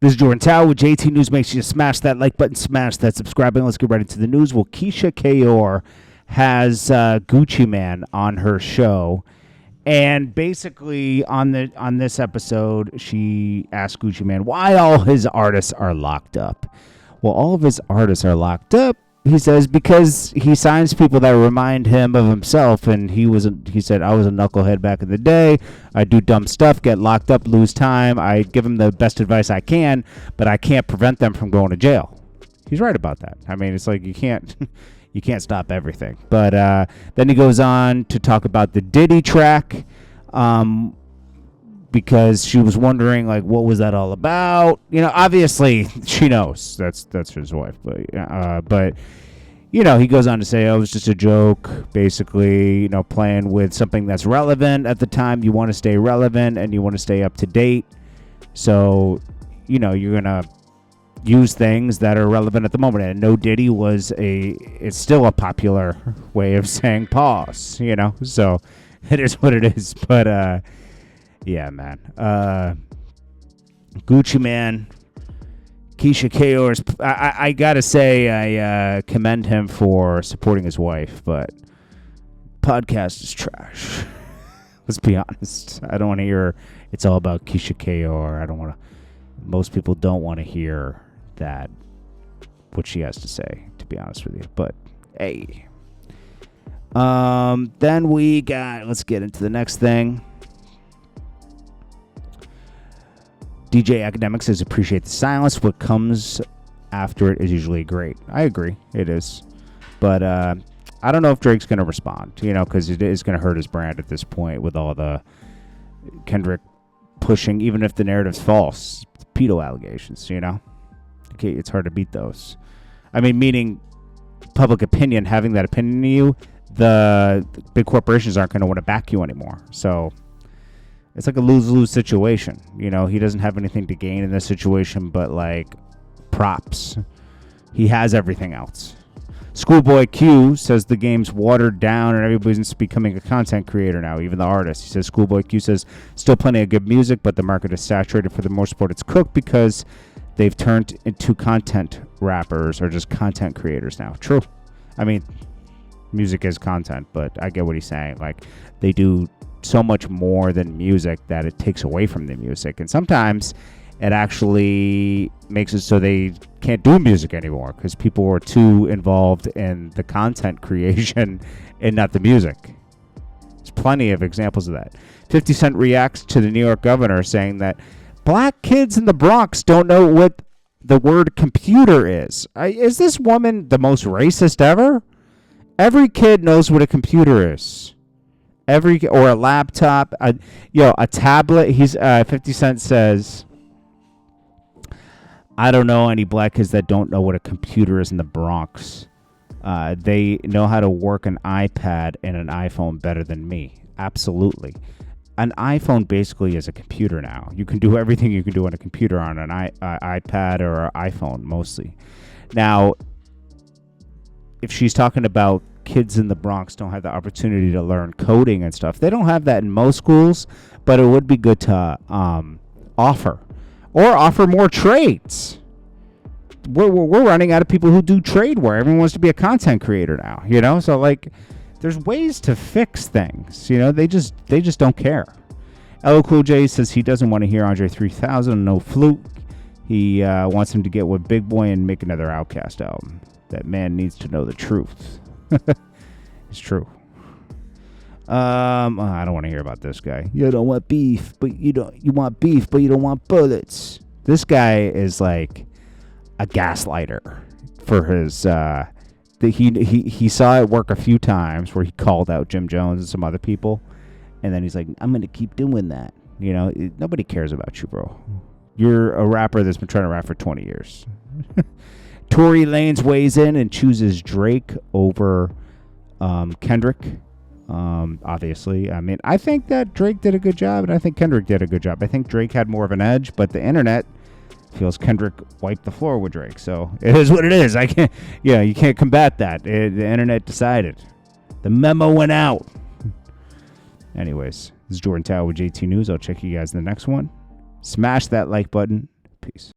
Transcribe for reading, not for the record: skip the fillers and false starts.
This is Jordan Tower with JT News. Make sure you smash that like button, smash that subscribe button. Let's get right into the news. Well, Keisha Kayor has Gucci Man on her show, and basically on this episode, she asked Gucci Man why all his artists are locked up. Well, all of his artists are locked up, he says, because he signs people that remind him of himself, and he said, I was a knucklehead back in the day. I do dumb stuff, get locked up, lose time. I give them the best advice I can, but I can't prevent them from going to jail. He's right about that. I mean, it's like you can't stop everything. But then he goes on to talk about the Diddy track, because she was wondering, like, what was that all about? You know, obviously she knows that's his wife, but you know, he goes on to say, oh, it was just a joke, basically, you know, playing with something that's relevant at the time. You want to stay relevant and you want to stay up to date. So, you know, you're going to use things that are relevant at the moment. And No Diddy it's still a popular way of saying pause, you know? So it is what it is. But, yeah, man. Gucci Man, Keisha Kayor's. I gotta say, I commend him for supporting his wife, but podcast is trash. Let's be honest. I don't want to hear it's all about Keisha Kayor. I don't want to. Most people don't want to hear that, what she has to say, to be honest with you. But hey, then we got. Let's get into the next thing. DJ Academic says, appreciate the silence. What comes after it is usually great. I agree. It is. But I don't know if Drake's going to respond, you know, because it is going to hurt his brand at this point with all the Kendrick pushing, even if the narrative's false, pedo allegations, you know. Okay, it's hard to beat those. I mean, meaning public opinion, having that opinion in you, the big corporations aren't going to want to back you anymore. So it's like a lose-lose situation. You know, he doesn't have anything to gain in this situation but, like, props. He has everything else. Schoolboy Q says the game's watered down and everybody's becoming a content creator now, even the artists. He says Schoolboy Q says still plenty of good music, but the market is saturated. For the most part, it's cooked because they've turned into content rappers or just content creators now. True. I mean, music is content, but I get what he's saying. Like, they do so much more than music that it takes away from the music, and sometimes it actually makes it so they can't do music anymore because people are too involved in the content creation and not the music. There's plenty of examples of that. 50 Cent reacts to the New York governor saying that black kids in the Bronx don't know what the word computer is. Is this woman the most racist ever? Every kid knows what a computer is. Or a laptop, a tablet. 50 Cent says, I don't know any black kids that don't know what a computer is in the Bronx. They know how to work an iPad and an iPhone better than me. Absolutely. An iPhone basically is a computer now. You can do everything you can do on a computer on an iPad or an iPhone mostly. Now, if she's talking about kids in the Bronx don't have the opportunity to learn coding and stuff, they don't have that in most schools, but it would be good to offer more trades. We're running out of people who do trade work. Everyone wants to be a content creator now, you know? So, like, there's ways to fix things, you know? They just don't care. LL Cool J says he doesn't want to hear Andre 3000, no fluke. He wants him to get with Big Boy and make another Outkast album. That man needs to know the truth. It's true. I don't want to hear about this guy. You don't want beef, but you want beef, but you don't want bullets. This guy is like a gaslighter for his. He saw it work a few times where he called out Jim Jones and some other people, and then he's like, "I'm gonna keep doing that." You know, nobody cares about you, bro. You're a rapper that's been trying to rap for 20 years. Tory Lanez weighs in and chooses Drake over Kendrick. Obviously, I mean, I think that Drake did a good job, and I think Kendrick did a good job. I think Drake had more of an edge, but the internet feels Kendrick wiped the floor with Drake. So it is what it is. You can't combat that. The internet decided. The memo went out. Anyways, this is Jordan Tower with JT News. I'll check you guys in the next one. Smash that like button. Peace.